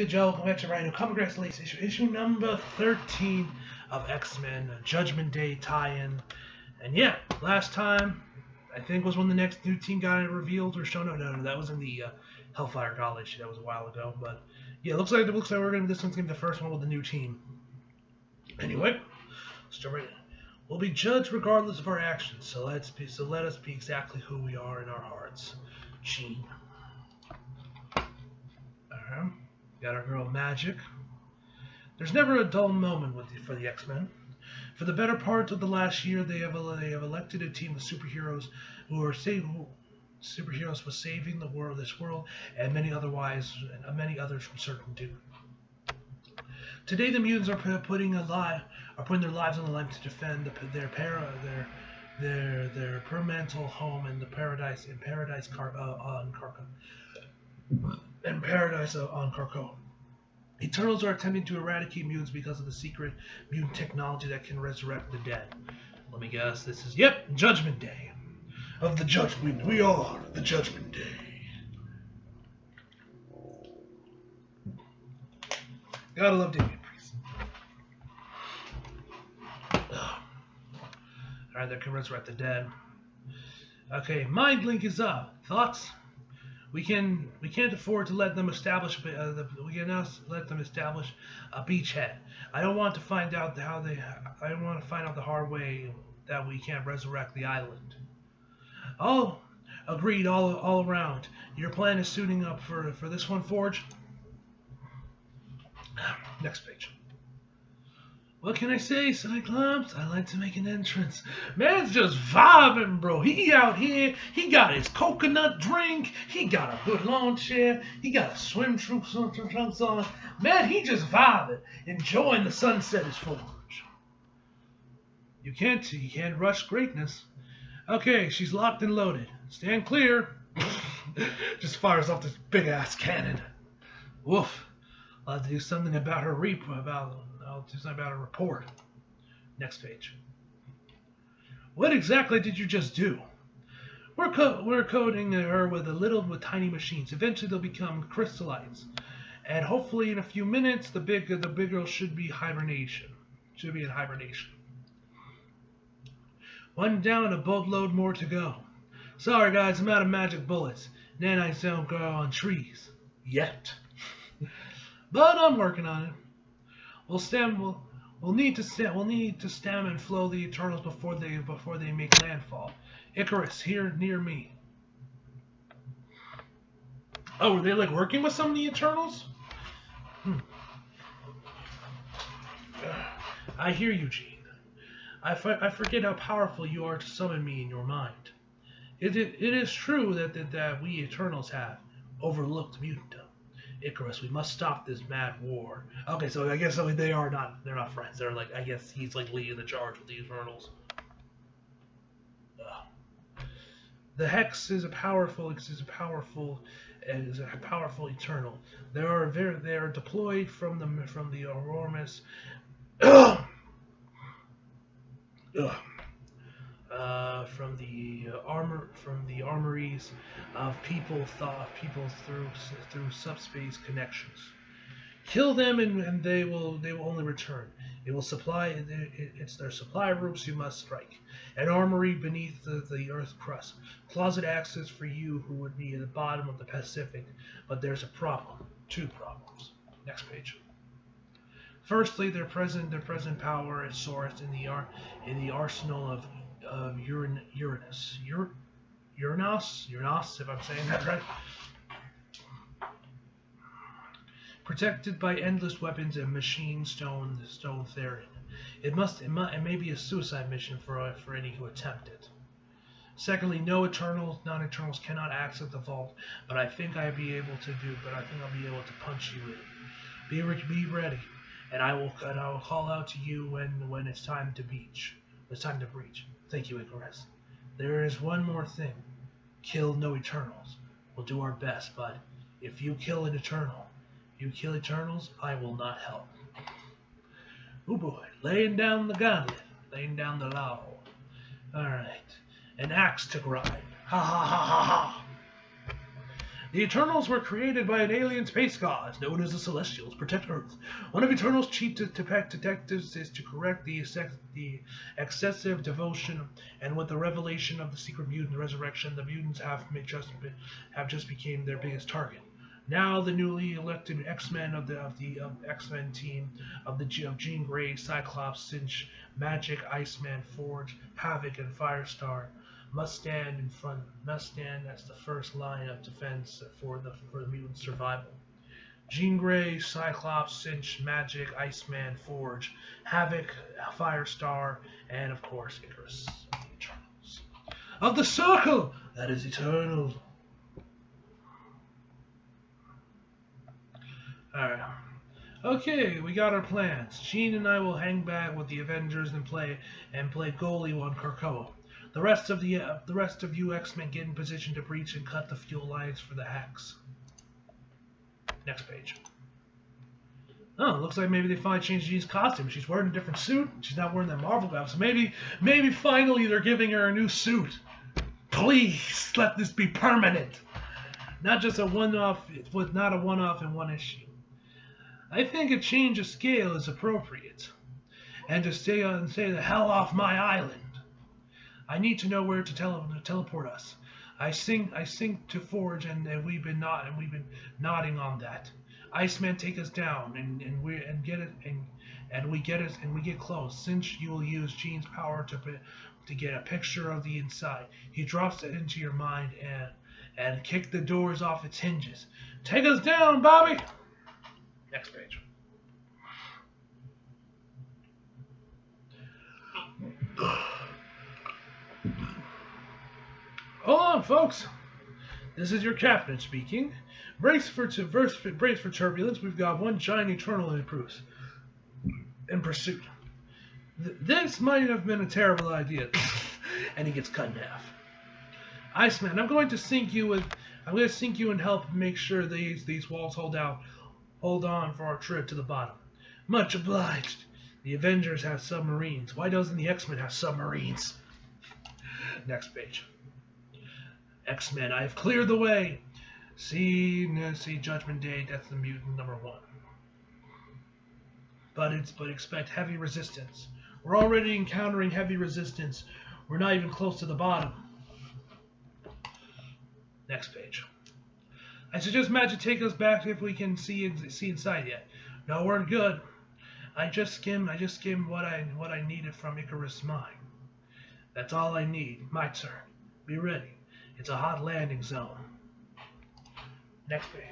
good, Joe? Welcome back to Rhino Comic Grass latest issue number 13 of X-Men Judgment Day tie-in. And yeah, last time, I think was when the next new team got revealed or shown. No, that was in the Hellfire College. That was a while ago. But yeah, looks like this one's gonna be the first one with the new team. Anyway, start right in. We'll be judged regardless of our actions. So let us be exactly who we are in our hearts. Jean. Got our girl Magic. There's never a dull moment for the X-Men. For the better part of the last year, they have elected a team of superheroes superheroes for saving this world, and many others from certain doom. Today, the mutants are putting their lives on the line to defend their permanent home in Paradise on Krakoa. Eternals are attempting to eradicate mutants because of the secret mutant technology that can resurrect the dead. Let me guess, this is, Judgment Day. Of the Judgment, we are the Judgment Day. Gotta love Damian Priest. Alright, that can resurrect the dead. Okay, Mind Link is up. Thoughts? We can't afford to let them establish a beachhead. I don't want to find out the hard way that we can't resurrect the island. Oh, agreed all around. Your plan is suiting up for this one, Forge? Next page. What can I say, Cyclops? I like to make an entrance. Man's just vibing, bro. He out here. He got his coconut drink. He got a good lawn chair. He got a swim trunks on. Man, he just vibing, enjoying the sunset as Forge. You can't rush greatness. Okay, she's locked and loaded. Stand clear. Just fires off this big ass cannon. Woof. I'll have to do something about her I'll do something about a report. Next page. What exactly did you just do? We're coating her with tiny machines. Eventually they'll become crystallites, and hopefully in a few minutes the big girl should be in hibernation. One down, a boatload more to go. Sorry guys, I'm out of magic bullets. Nanites don't grow on trees yet, but I'm working on it. We'll need to stem and flow the Eternals before they make landfall. Icarus, here near me. Oh, were they like working with some of the Eternals? I hear you, Jean. I forget how powerful you are to summon me in your mind. It is true that we Eternals have overlooked mutantdom. Icarus, we must stop this mad war. Okay, so I guess they're not friends. They're like, I guess he's like leading the charge with the Eternals. The Hex is a powerful Eternal. They are deployed from the enormous from the armories of people through subspace connections. Kill them and they will only return. It's their supply routes you must strike. An armory beneath the Earth crust. Closet access for you who would be at the bottom of the Pacific, but there's a problem. Two problems. Next page. Firstly, their present power is sourced in the arsenal of Uranus, if I'm saying that right. Protected by endless weapons and machine stone therein. It may be a suicide mission for any who attempt it. Secondly, non-Eternals cannot access the vault, but I think I'll be able to punch you in. Be ready, and I will call out to you when it's time to breach. Thank you, Icarus. There is one more thing. Kill no Eternals. We'll do our best, but if you kill an Eternal, kill Eternals, I will not help. Oh boy, laying down the gauntlet, laying down the law. Alright, an axe to grind. Ha ha ha ha ha. The Eternals were created by an alien space god known as the Celestials, protect Earth. One of Eternals' chief detectives is to correct the excessive devotion, and with the revelation of the secret mutant resurrection, the mutants have just became their biggest target. Now the newly elected X-Men of the X-Men team of Jean Grey, Cyclops, Cinch, Magic, Iceman, Forge, Havoc, and Firestar must stand as the first line of defense for the mutant survival. Jean Grey, Cyclops, Cinch, Magic, Iceman, Forge, Havoc, Firestar, and of course Icarus of the Eternals. Of the circle that is eternal. Alright. Okay, we got our plans. Jean and I will hang back with the Avengers and play goalie on Krakoa. The rest of you X-Men get in position to breach and cut the fuel lines for the hacks. Next page. Oh, looks like maybe they finally changed Jean's costume. She's wearing a different suit. She's not wearing that Marvel glove. So maybe finally they're giving her a new suit. Please let this be permanent. Not just a one-off. It was not a one-off in one issue. I think a change of scale is appropriate. And to stay the hell off my island. I need to know where to teleport us. I sing to Forge, and we've been nodding on that. Iceman, take us down, and we get close. Since you will use Jean's power to get a picture of the inside, he drops it into your mind and kick the doors off its hinges. Take us down, Bobby. Next page. Hold on, folks. This is your captain speaking. Brace for turbulence. We've got one giant Eternal in pursuit. This might have been a terrible idea. And he gets cut in half. Iceman, I'm going to sink you and help make sure these walls hold on for our trip to the bottom. Much obliged. The Avengers have submarines. Why doesn't the X-Men have submarines? Next page. X-Men, I have cleared the way. See Judgment Day, that's the mutant #1. But expect heavy resistance. We're already encountering heavy resistance. We're not even close to the bottom. Next page. I suggest Magic take us back if we can see inside yet. No, we're good. I just skimmed what I needed from Icarus' mind. That's all I need. My turn. Be ready. It's a hot landing zone. Next page.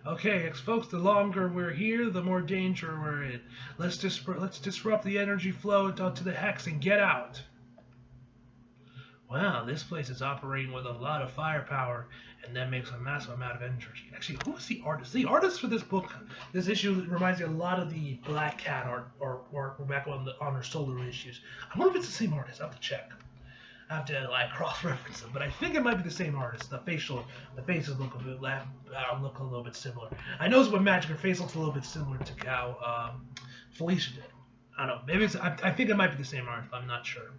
Okay, folks, the longer we're here, the more danger we're in. Let's disrupt the energy flow to the hex and get out. Wow, this place is operating with a lot of firepower, and that makes a massive amount of energy. Actually, who is the artist? The artist for this book, this issue reminds me a lot of the Black Cat art back on her solar issues. I wonder if it's the same artist. I have to check. I have to cross-reference them, but I think it might be the same artist. The faces look a little bit similar. I noticed with Magic, her face looks a little bit similar to how Felicia did. I don't know. Maybe I think it might be the same artist, but I'm not sure.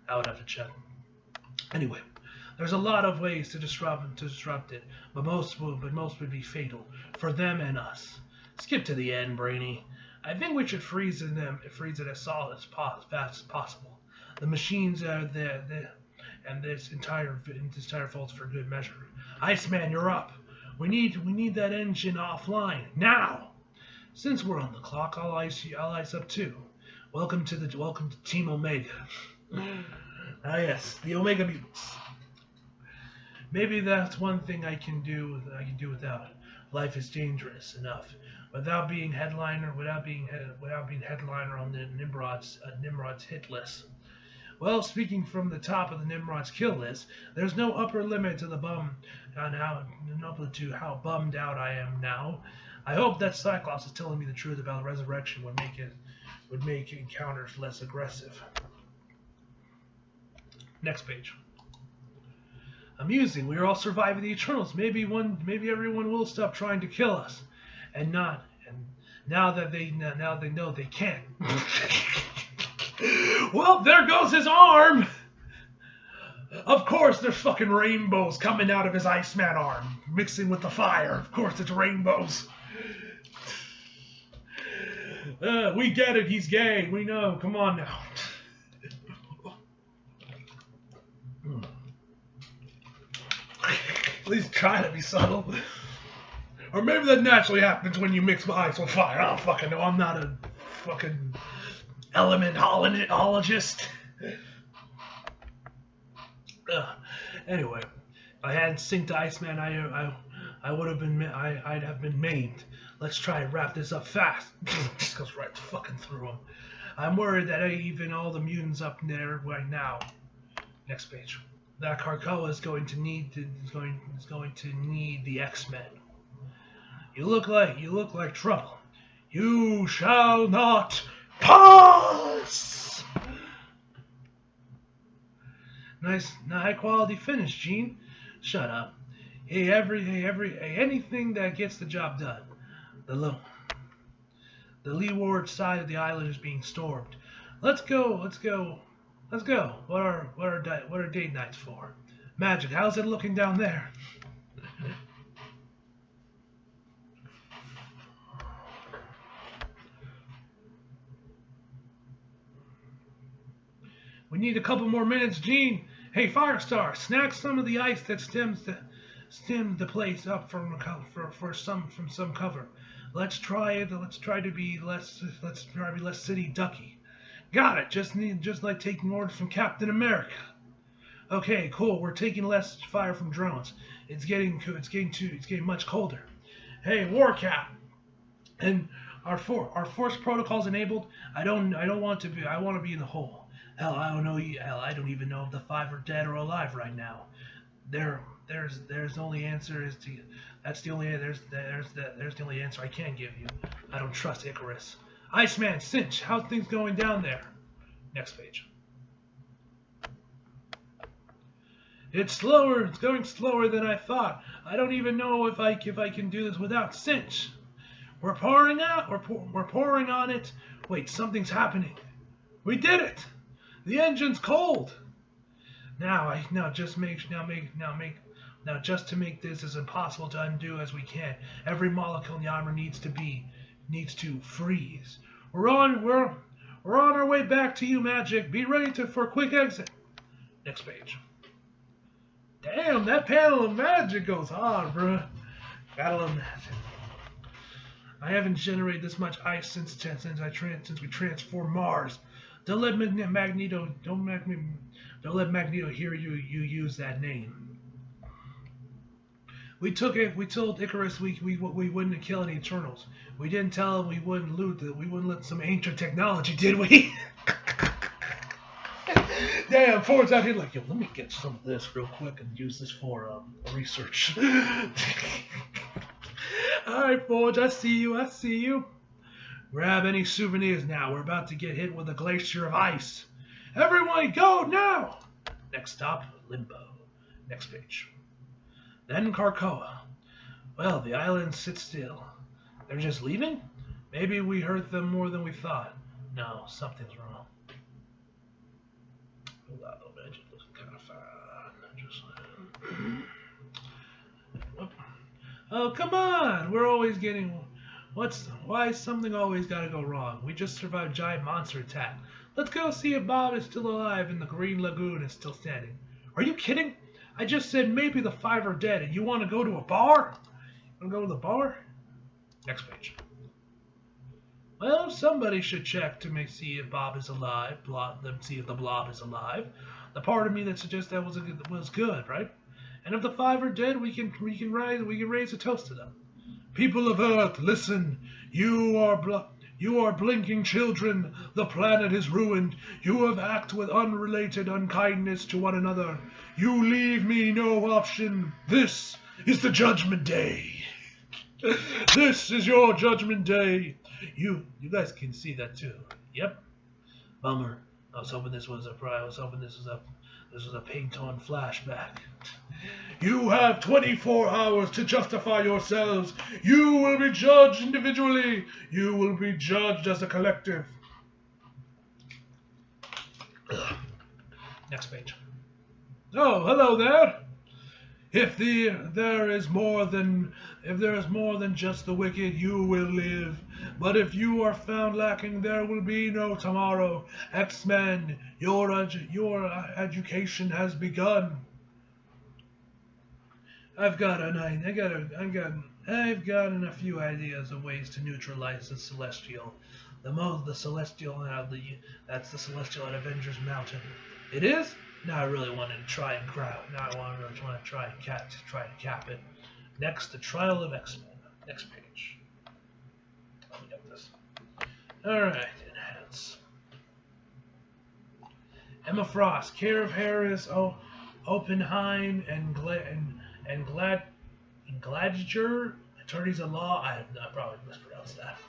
I would have to check. Anyway, there's a lot of ways to disrupt it, but most would be fatal for them and us. Skip to the end, Brainy. I think we should freeze it as solid as fast as possible. The machines are there, and this entire falls for good measure. Iceman, you're up. We need that engine offline now. Since we're on the clock, I'll ice up too. Welcome to Team Omega. Ah yes, the Omega Mutants. Maybe that's one thing I can do without. Life is dangerous enough. Without being headliner on the Nimrod's hit list. Well, speaking from the top of the Nimrod's kill list, there's no upper limit to how bummed out I am now. I hope that Cyclops is telling me the truth about the resurrection would make encounters less aggressive. Next page. Amusing. We are all surviving the Eternals. Maybe everyone will stop trying to kill us, and And now they know they can't. Well, there goes his arm. Of course, there's fucking rainbows coming out of his Iceman arm, mixing with the fire. Of course, it's rainbows. We get it. He's gay. We know. Come on now. At least try to be subtle. Or maybe that naturally happens when you mix ice with fire. I don't fucking know. I'm not a fucking elementologist. Anyway, if I hadn't synced Iceman, I would have been I'd have been maimed. Let's try and wrap this up fast. Just goes right fucking through him. I'm worried that even all the mutants up there right now. Next page. That Krakoa is going to need the X-Men. You look like trouble. You shall not pass. Nice, high quality finish, Gene. Shut up. Hey, anything that gets the job done. The Leeward side of the island is being stormed. Let's go. What are date nights for? Magic, how's it looking down there? We need a couple more minutes, Gene. Hey, Firestar, snack some of the ice that stems the place up from some cover. Let's try to be less city ducky. Got it. Just like taking orders from Captain America. Okay, cool. We're taking less fire from drones. It's getting much colder. Hey, Warcap, and our force protocols enabled. I want to be in the hole. Hell, I don't know. Hell, I don't even know if the 5 are dead or alive right now. There's the only answer is to. That's the only there's the only answer I can give you. I don't trust Icarus. Iceman, Cinch, how's things going down there? Next page. It's going slower than I thought. I don't even know if I can do this without Cinch. We're pouring on it. Wait, something's happening. We did it. The engine's cold. Just to make this as impossible to undo as we can. Every molecule in the armor needs to freeze. We're on our way back to you, Magic. Be ready for a quick exit. Next page. Damn, that panel of Magic goes hard, bruh. Gotta love Magic. I haven't generated this much ice since we transformed Mars. Don't let Magneto hear you use that name. We told Icarus we wouldn't kill any Eternals. We didn't tell him we wouldn't let some ancient technology, did we? Damn, Ford's out here like, yo, let me get some of this real quick and use this for research. Alright, Forge, I see you. Grab any souvenirs now. We're about to get hit with a glacier of ice. Everyone, go now! Next stop, Limbo. Next page. Then Krakoa. Well, the island sits still. They're just leaving? Maybe we hurt them more than we thought. No, something's wrong. Wow, Magic looks kind of fine. Oh, come on! We're always getting... Why is something always gotta go wrong? We just survived a giant monster attack. Let's go see if Bob is still alive and the Green Lagoon is still standing. Are you kidding? I just said maybe the 5 are dead and you want to go to a bar? You want to go to the bar? Next page. Well, somebody should check to see if Bob is alive. See if the Blob is alive. The part of me that suggests that was good, right? And if the 5 are dead, we can raise a toast to them. People of Earth, listen. You are blinking children. The planet is ruined. You have acted with unrelated unkindness to one another. You leave me no option. This is the Judgment Day. This is your Judgment Day. You guys can see that too. Yep. Bummer. I was hoping this was a paint-on flashback. You have 24 hours to justify yourselves. You will be judged individually. You will be judged as a collective. Ugh. Next page. Oh, hello there. If there is more than just the wicked, you will live. But if you are found lacking, there will be no tomorrow. X-Men, your education has begun. I've gotten a few ideas of ways to neutralize the Celestial. That's the Celestial at Avengers Mountain. It is? Now I really wanted to try and crowd. Now I really want to try and cap it. Next, the Trial of X-Men. Next page. Let me get this. Alright, enhance. Emma Frost, Care of Harris, Oppenheim, and Gladiator, Attorneys at Law. I probably mispronounced that.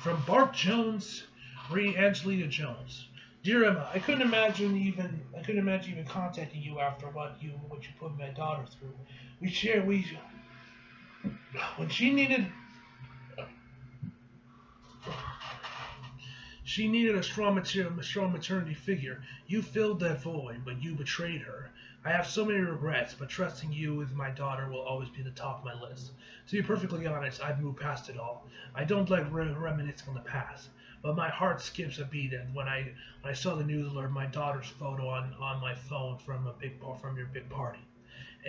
From Bart Jones, Angelina Jones. Dear Emma, I couldn't imagine even contacting you after what you put my daughter through. When she needed a strong maternity figure. You filled that void, but you betrayed her. I have so many regrets, but trusting you with my daughter will always be the top of my list. To be perfectly honest, I've moved past it all. I don't like reminiscing on the past, but my heart skips a beat when I saw the news alert my daughter's photo on my phone from your big party.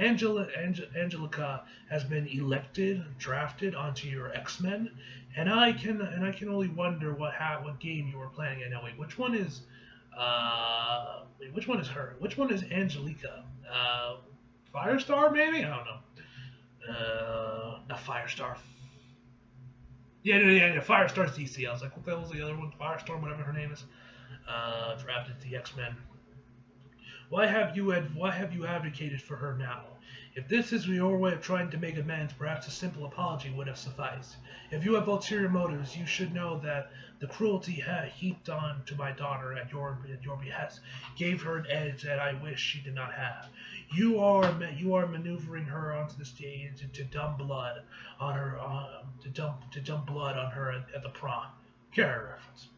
Angelica has been drafted onto your X-Men, and I can only wonder what game you were planning. Now wait, which one is her? Which one is Angelica? Firestar maybe? I don't know. Not Firestar. Yeah, Firestar's DC. I was like, what the hell was the other one? Firestorm, whatever her name is. Drafted the X-Men. Why have you advocated for her now? If this is your way of trying to make amends, perhaps a simple apology would have sufficed. If you have ulterior motives, you should know that the cruelty heaped on to my daughter at your behest gave her an edge that I wish she did not have. You are maneuvering her onto the stage to dump blood on her at the prom. Character reference.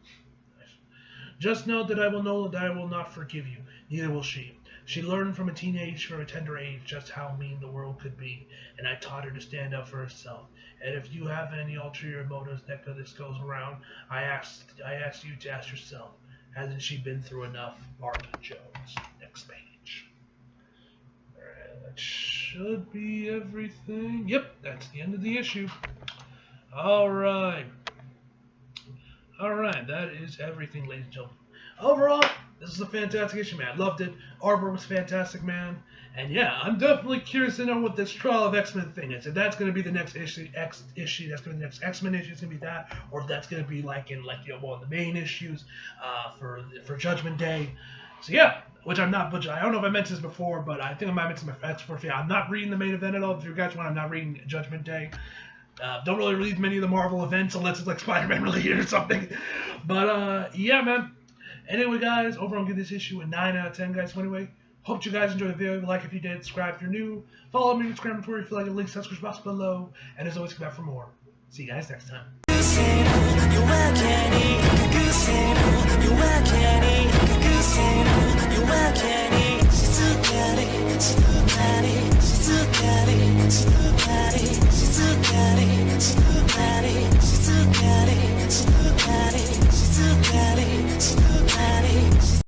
Just know that I will not forgive you. Neither will she. She learned from a tender age just how mean the world could be, and I taught her to stand up for herself. And if you have any ulterior motives that this goes around, I ask you to ask yourself, hasn't she been through enough? Bart Jones. Next page. Alright, that should be everything. Yep, that's the end of the issue. Alright, that is everything, ladies and gentlemen. Overall, this is a fantastic issue, man. I loved it. Artwork was fantastic, man. And yeah, I'm definitely curious to know what this Trial of X-Men thing is. If that's going to be the next issue, that's going to be the next X-Men issue, it's going to be that, or if that's going to be one of the main issues for Judgment Day. So yeah, I don't know if I mentioned this before, but I think I might mention my facts for you. I'm not reading the main event at all. If you guys want, I'm not reading Judgment Day. Don't really read many of the Marvel events unless it's like Spider-Man related or something. But yeah, man. Anyway, guys, overall, give this issue a 9 out of 10, guys. So anyway, hope you guys enjoyed the video. Like if you did, subscribe if you're new. Follow me on Instagram and Twitter if you like. The links to the description box below. And as always, come back for more. See you guys next time.